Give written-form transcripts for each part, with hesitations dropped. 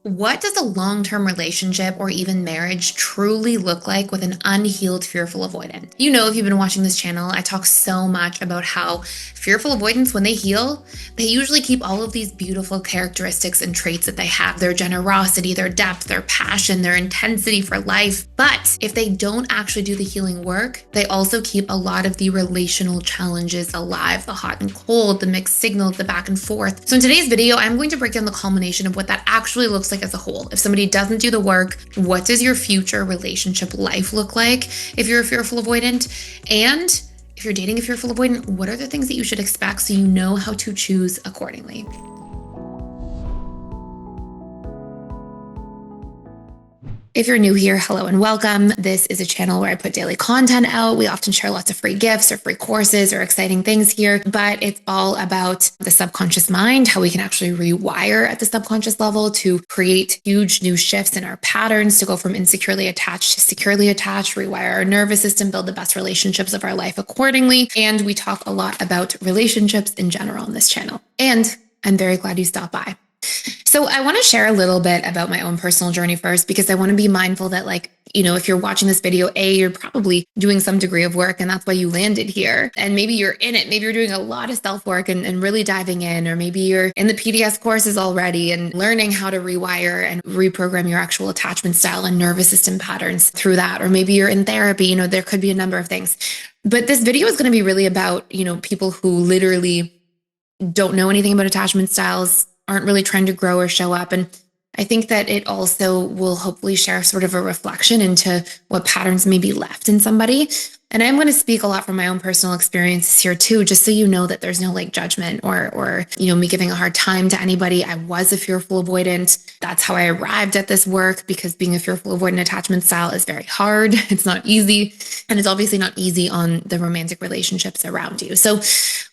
What does a long-term relationship or even marriage truly look like with an unhealed fearful avoidant? You know, if you've been watching this channel, I talk so much about how fearful avoidants, when they heal, they usually keep all of these beautiful characteristics and traits that they have, their generosity, their depth, their passion, their intensity for life. But if they don't actually do the healing work, they also keep a lot of the relational challenges alive, the hot and cold, the mixed signals, the back and forth. So in today's video, I'm going to break down the culmination of what that actually looks like as a whole. If somebody doesn't do the work, what does your future relationship life look like if you're a fearful avoidant? And if you're dating a fearful avoidant, what are the things that you should expect so you know how to choose accordingly? If you're new here, hello and welcome. This is a channel where I put daily content out. We often share lots of free gifts or free courses or exciting things here, but it's all about the subconscious mind, how we can actually rewire at the subconscious level to create huge new shifts in our patterns, to go from insecurely attached to securely attached, rewire our nervous system, build the best relationships of our life accordingly. And we talk a lot about relationships in general on this channel. And I'm very glad you stopped by. So I want to share a little bit about my own personal journey first, because I want to be mindful that, if you're watching this video, you're probably doing some degree of work and that's why you landed here. And maybe you're in it. Maybe you're doing a lot of self-work and really diving in, or maybe you're in the PDS courses already and learning how to rewire and reprogram your actual attachment style and nervous system patterns through that. Or maybe you're in therapy, there could be a number of things. But this video is going to be really about, people who literally don't know anything about attachment styles, aren't really trying to grow or show up. And I think that it also will hopefully share sort of a reflection into what patterns may be left in somebody. And I'm going to speak a lot from my own personal experiences here too, just so you know that there's no judgment or me giving a hard time to anybody. I was a fearful avoidant. That's how I arrived at this work, because being a fearful avoidant attachment style is very hard. It's not easy. And it's obviously not easy on the romantic relationships around you. So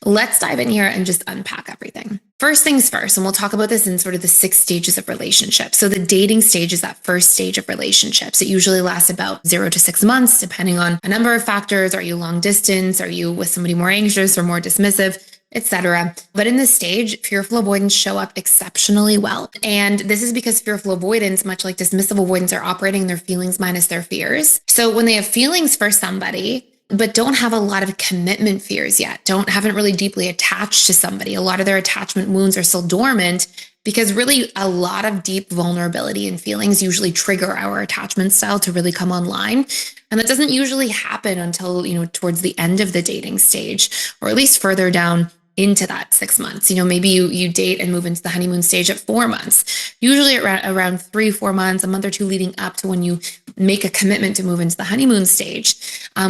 let's dive in here and just unpack everything. First things first, and we'll talk about this in sort of the 6 stages of relationships. So the dating stage is that first stage of relationships. It usually lasts about 0 to 6 months, depending on a number of factors. Are you long distance? Are you with somebody more anxious or more dismissive, etc.? But in this stage, fearful avoidants show up exceptionally well. And this is because fearful avoidants, much like dismissive avoidants, are operating their feelings minus their fears. So when they have feelings for somebody, but don't have a lot of commitment fears yet, haven't really deeply attached to somebody, a lot of their attachment wounds are still dormant, because really a lot of deep vulnerability and feelings usually trigger our attachment style to really come online. And that doesn't usually happen until, towards the end of the dating stage, or at least further down into that 6 months. Maybe you date and move into the honeymoon stage at 4 months, usually around 3-4 months, a month or two leading up to when you make a commitment to move into the honeymoon stage,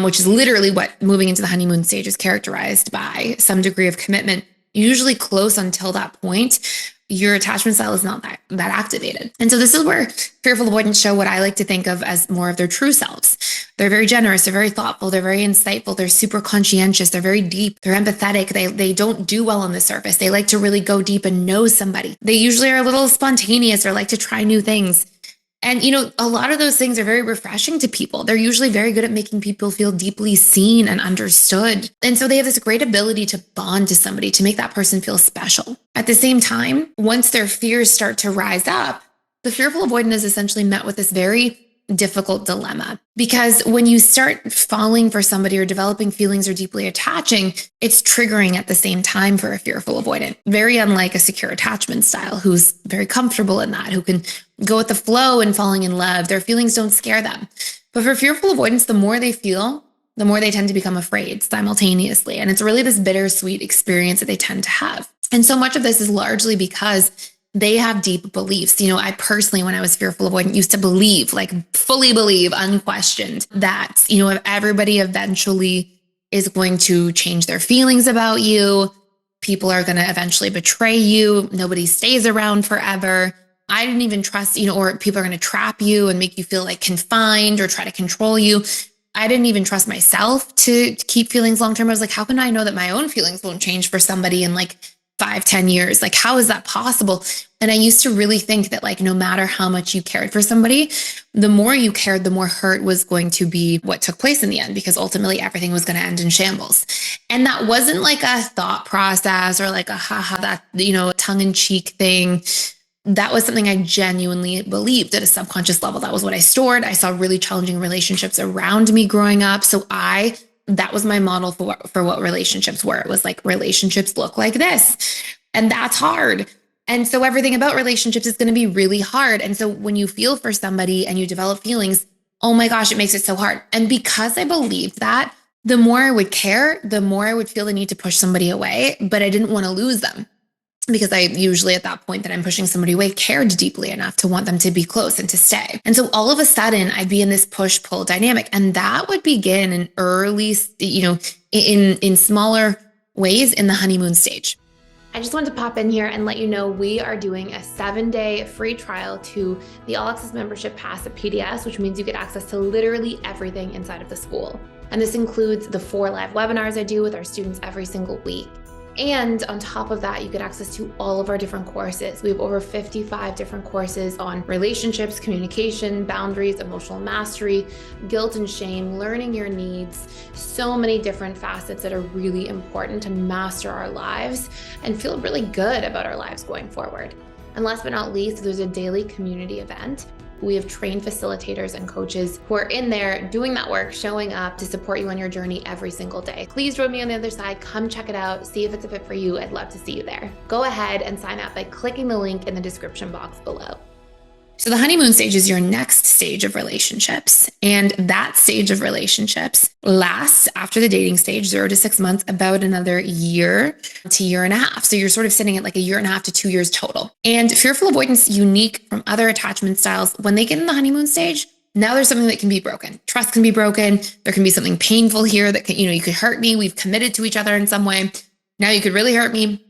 which is literally what moving into the honeymoon stage is characterized by: some degree of commitment. Usually close until that point, your attachment style is not that activated. And so this is where fearful avoidants show what I like to think of as more of their true selves. They're very generous, they're very thoughtful, they're very insightful, they're super conscientious, they're very deep, they're empathetic, they don't do well on the surface. They like to really go deep and know somebody. They usually are a little spontaneous or like to try new things. And, a lot of those things are very refreshing to people. They're usually very good at making people feel deeply seen and understood. And so they have this great ability to bond to somebody, to make that person feel special. At the same time, once their fears start to rise up, the fearful avoidant is essentially met with this very difficult dilemma, because when you start falling for somebody or developing feelings or deeply attaching, it's triggering at the same time for a fearful avoidant. Very unlike a secure attachment style who's very comfortable in that, who can go with the flow and falling in love. Their feelings don't scare them. But for fearful avoidants, the more they feel, the more they tend to become afraid simultaneously. And it's really this bittersweet experience that they tend to have. And so much of this is largely because they have deep beliefs. I personally, when I was fearful avoidant, used to believe, fully believe, unquestioned, that, everybody eventually is going to change their feelings about you. People are going to eventually betray you. Nobody stays around forever. I didn't even trust, or people are going to trap you and make you feel confined or try to control you. I didn't even trust myself to keep feelings long-term. I was like, how can I know that my own feelings won't change for somebody in 5-10 years? How is that possible? And I used to really think that no matter how much you cared for somebody, the more you cared, the more hurt was going to be what took place in the end, because ultimately everything was going to end in shambles. And that wasn't a thought process or a haha, that, tongue in cheek thing. that was something I genuinely believed at a subconscious level. That was what I stored. I saw really challenging relationships around me growing up. So that was my model for what relationships were. It was like relationships look like this. And that's hard. And so everything about relationships is going to be really hard. And so when you feel for somebody and you develop feelings, oh my gosh, it makes it so hard. And because I believed that, the more I would care, the more I would feel the need to push somebody away, but I didn't want to lose them because I usually at that point that I'm pushing somebody away cared deeply enough to want them to be close and to stay. And so all of a sudden I'd be in this push pull dynamic, and that would begin in early, in smaller ways in the honeymoon stage. I just wanted to pop in here and let you know we are doing a 7-day free trial to the All Access Membership Pass at PDS, which means you get access to literally everything inside of the school. And this includes the 4 live webinars I do with our students every single week. And on top of that, you get access to all of our different courses. We have over 55 different courses on relationships, communication, boundaries, emotional mastery, guilt and shame, learning your needs, so many different facets that are really important to master our lives and feel really good about our lives going forward. And last but not least, there's a daily community event. We have trained facilitators and coaches who are in there doing that work, showing up to support you on your journey every single day. Please join me on the other side. Come check it out. See if it's a fit for you. I'd love to see you there. Go ahead and sign up by clicking the link in the description box below. So the honeymoon stage is your next stage of relationships. And that stage of relationships lasts after the dating stage, 0 to 6 months, about another year to year and a half. So you're sort of sitting at like a year and a half to 2 years total. And fearful avoidance, unique from other attachment styles, when they get in the honeymoon stage, now there's something that can be broken. Trust can be broken. There can be something painful here that can, you could hurt me. We've committed to each other in some way. Now you could really hurt me.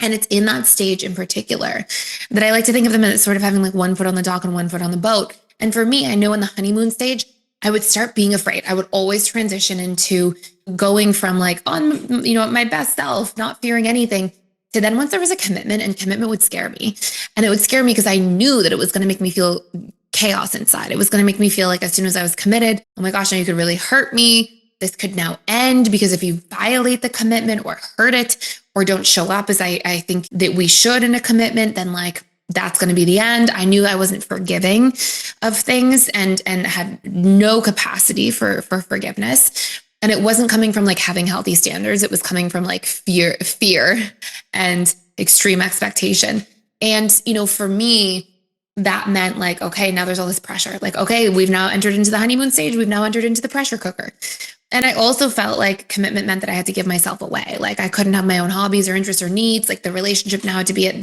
And it's in that stage in particular that I like to think of them as sort of having like one foot on the dock and one foot on the boat. And for me, I know in the honeymoon stage, I would start being afraid. I would always transition into going from like on, my best self, not fearing anything, to then once there was a commitment, and commitment would scare me. And it would scare me because I knew that it was going to make me feel chaos inside. It was going to make me feel like as soon as I was committed, oh my gosh, now you could really hurt me. This could now end because if you violate the commitment or hurt it or don't show up as I think that we should in a commitment, then like that's going to be the end. I knew I wasn't forgiving of things and had no capacity for forgiveness. And it wasn't coming from like having healthy standards. It was coming from like fear and extreme expectation. And, for me, that meant like, okay, now there's all this pressure. Like, okay, we've now entered into the honeymoon stage. We've now entered into the pressure cooker. And I also felt like commitment meant that I had to give myself away. Like I couldn't have my own hobbies or interests or needs. Like the relationship now had to be at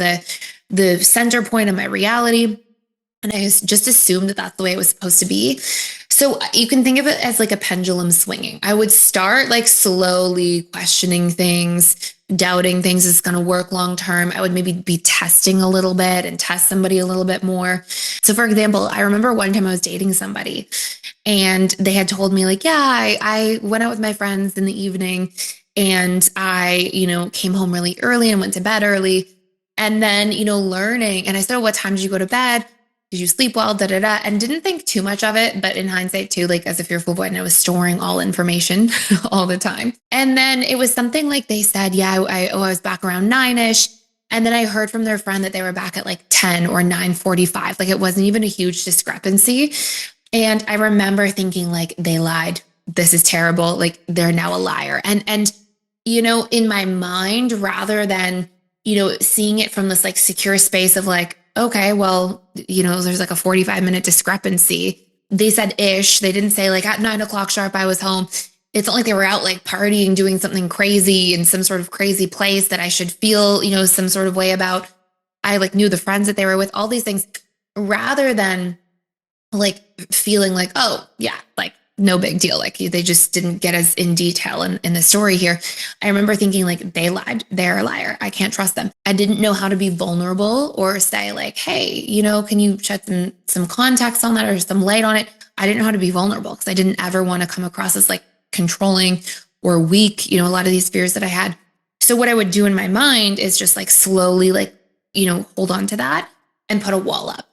the center point of my reality. And I just assumed that that's the way it was supposed to be. So you can think of it as like a pendulum swinging. I would start like slowly questioning things, doubting things is going to work long term. I would maybe be testing a little bit and test somebody a little bit more. So for example, I remember one time I was dating somebody and they had told me like, yeah, I went out with my friends in the evening and I, came home really early and went to bed early. And then, learning, and I said, what time did you go to bed? Did you sleep well? And didn't think too much of it. But in hindsight too, like as a fearful avoidant, I was storing all information all the time. And then it was something like they said, yeah, I was back around 9-ish. And then I heard from their friend that they were back at like 10 or 9:45. Like it wasn't even a huge discrepancy. And I remember thinking like, they lied. This is terrible. Like they're now a liar. And in my mind, rather than, seeing it from this like secure space of like, okay, well, there's like a 45-minute discrepancy. They said ish. They didn't say like at 9 o'clock sharp, I was home. It's not like they were out like partying, doing something crazy in some sort of crazy place that I should feel, some sort of way about. I like knew the friends that they were with, all these things, rather than like feeling like, oh yeah, like no big deal. Like they just didn't get as in detail in the story here. I remember thinking like they lied, they're a liar. I can't trust them. I didn't know how to be vulnerable or say like, hey, can you shed some context on that or some light on it? I didn't know how to be vulnerable because I didn't ever want to come across as like controlling or weak, a lot of these fears that I had. So what I would do in my mind is just like slowly like, hold on to that and put a wall up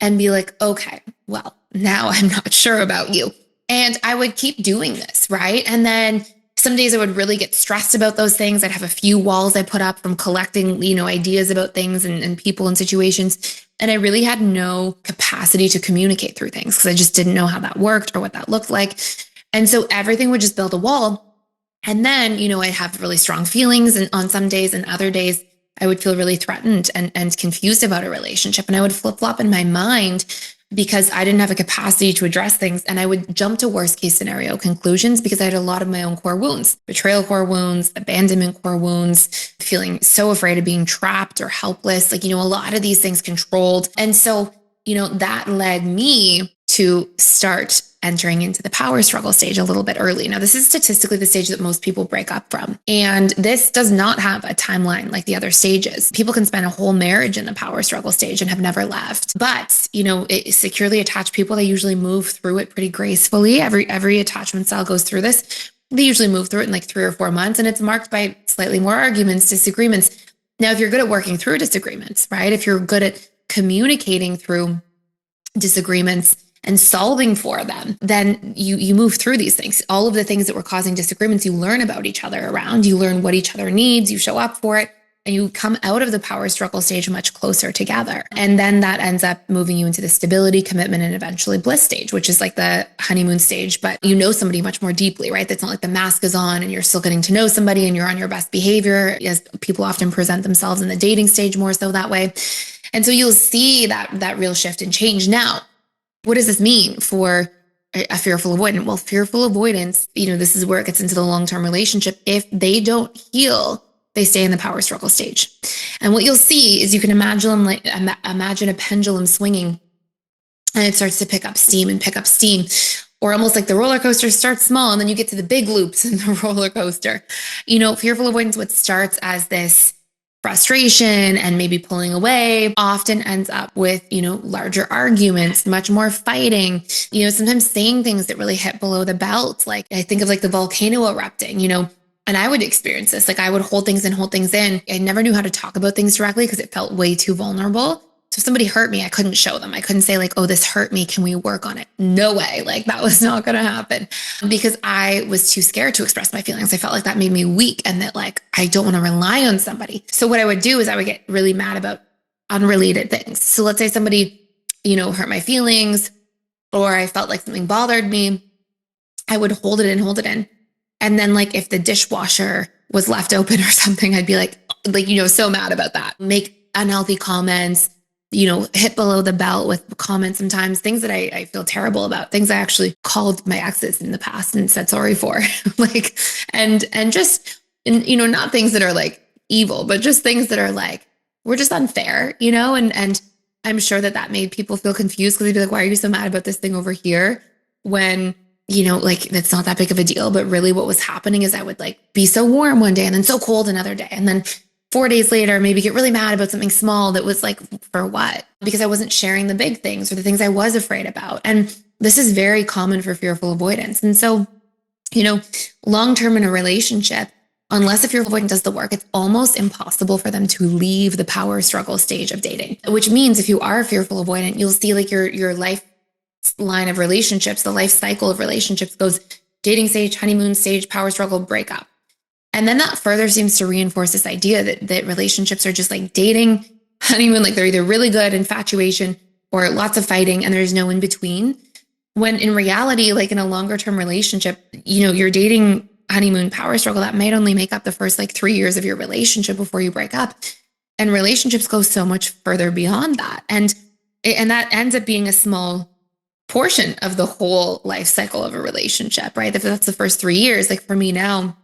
and be like, okay, well, now I'm not sure about you. And I would keep doing this, right? And then Some days I would really get stressed about those things. I'd have a few walls I put up from collecting, ideas about things and people and situations. And I really had no capacity to communicate through things because I just didn't know how that worked or what that looked like. And so everything would just build a wall. And then, I'd have really strong feelings and on some days, and other days I would feel really threatened and confused about a relationship. And I would flip flop in my mind because I didn't have a capacity to address things. And I would jump to worst case scenario conclusions because I had a lot of my own core wounds, betrayal core wounds, abandonment core wounds, feeling so afraid of being trapped or helpless. Like, a lot of these things controlled. And so, that led me to start entering into the power struggle stage a little bit early. Now, this is statistically the stage that most people break up from. And this does not have a timeline like the other stages. People can spend a whole marriage in the power struggle stage and have never left. But, securely attached people, they usually move through it pretty gracefully. Every attachment style goes through this. They usually move through it in like 3 or 4 months, and it's marked by slightly more arguments, disagreements. Now, if you're good at working through disagreements, right? If you're good at communicating through disagreements and solving for them, then you move through these things. All of the things that were causing disagreements, you learn about each other around, you learn what each other needs, you show up for it, and you come out of the power struggle stage much closer together. And then that ends up moving you into the stability, commitment, and eventually bliss stage, which is like the honeymoon stage, but you know somebody much more deeply, right? That's not like the mask is on and you're still getting to know somebody and you're on your best behavior, as people often present themselves in the dating stage more so that way. And so you'll see that real shift and change. Now, what does this mean for a fearful avoidant? Well, fearful avoidance, this is where it gets into the long-term relationship. If they don't heal, they stay in the power struggle stage. And what you'll see is you can imagine a pendulum swinging, and it starts to pick up steam, or almost like the roller coaster starts small and then you get to the big loops in the roller coaster. Fearful avoidance, what starts as this frustration and maybe pulling away, often ends up with, larger arguments, much more fighting, sometimes saying things that really hit below the belt. Like I think of like the volcano erupting, and I would experience this. Like I would hold things in. I never knew how to talk about things directly because it felt way too vulnerable. So if somebody hurt me, I couldn't show them. I couldn't say like, oh, this hurt me. Can we work on it? No way. Like that was not going to happen because I was too scared to express my feelings. I felt like that made me weak and that like, I don't want to rely on somebody. So what I would do is I would get really mad about unrelated things. So let's say somebody, hurt my feelings, or I felt like something bothered me. I would hold it in. And then like if the dishwasher was left open or something, I'd be like, so mad about that. Make unhealthy comments, hit below the belt with comments sometimes, things that I feel terrible about, things I actually called my exes in the past and said sorry for. Not things that are like evil, but just things that are like, we're just unfair, and I'm sure that made people feel confused because they'd be like, why are you so mad about this thing over here? When, like that's not that big of a deal. But really what was happening is I would like be so warm one day and then so cold another day. And then 4 days later, maybe get really mad about something small that was like, for what? Because I wasn't sharing the big things or the things I was afraid about. And this is very common for fearful avoidance. And so, long-term in a relationship, unless a fearful avoidant does the work, it's almost impossible for them to leave the power struggle stage of dating, which means if you are a fearful avoidant, you'll see like your life line of relationships, the life cycle of relationships goes dating stage, honeymoon stage, power struggle, breakup. And then that further seems to reinforce this idea that relationships are just like dating, honeymoon, like they're either really good, infatuation, or lots of fighting, and there's no in between. When in reality, like in a longer term relationship, you're dating, honeymoon, power struggle, that might only make up the first like 3 years of your relationship before you break up. And relationships go so much further beyond that. And that ends up being a small portion of the whole life cycle of a relationship, right? If that's the first 3 years, like for me now,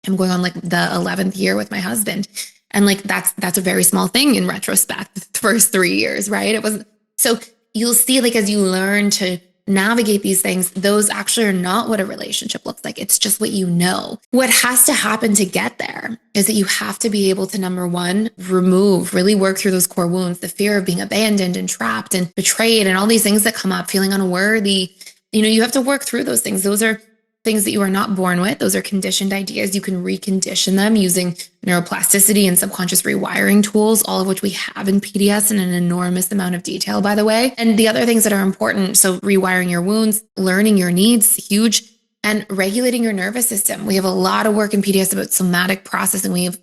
I'm going on like the 11th year with my husband. And like, that's a very small thing in retrospect, the first 3 years, right? It wasn't. So you'll see like, as you learn to navigate these things, those actually are not what a relationship looks like. It's just what you know. What has to happen to get there is that you have to be able to, number one, really work through those core wounds, the fear of being abandoned and trapped and betrayed and all these things that come up, feeling unworthy. You have to work through those things. Those are things that you are not born with. Those are conditioned ideas. You can recondition them using neuroplasticity and subconscious rewiring tools, all of which we have in PDS in an enormous amount of detail, by the way. And the other things that are important, so rewiring your wounds, learning your needs, huge. and regulating your nervous system. We have a lot of work in PDS about somatic processing. We have,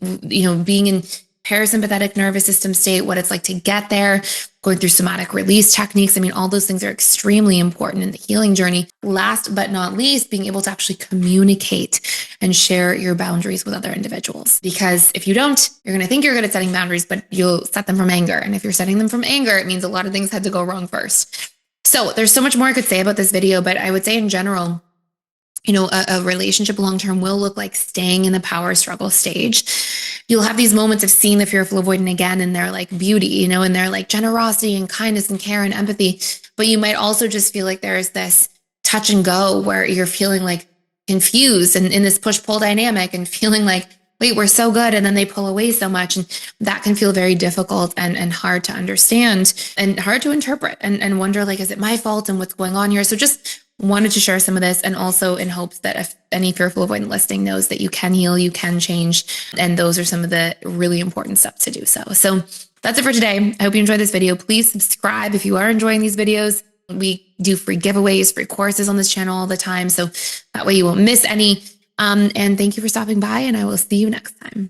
being in parasympathetic nervous system state, what it's like to get there, going through somatic release techniques. I mean, all those things are extremely important in the healing journey. Last but not least, being able to actually communicate and share your boundaries with other individuals. Because if you don't, you're going to think you're good at setting boundaries, but you'll set them from anger. And if you're setting them from anger, it means a lot of things had to go wrong first. So there's so much more I could say about this video, but I would say in general, a relationship long-term will look like staying in the power struggle stage. You'll have these moments of seeing the fearful avoidant again in their like beauty, and their like generosity and kindness and care and empathy. But you might also just feel like there's this touch and go where you're feeling like confused and in this push-pull dynamic and feeling like, wait, we're so good. And then they pull away so much. And that can feel very difficult and hard to understand and hard to interpret and wonder, like, is it my fault and what's going on here? So just wanted to share some of this, and also in hopes that if any fearful avoidant listening knows that you can heal, you can change. And those are some of the really important steps to do so. So that's it for today. I hope you enjoyed this video. Please subscribe if you are enjoying these videos. We do free giveaways, free courses on this channel all the time. So that way you won't miss any. And thank you for stopping by, and I will see you next time.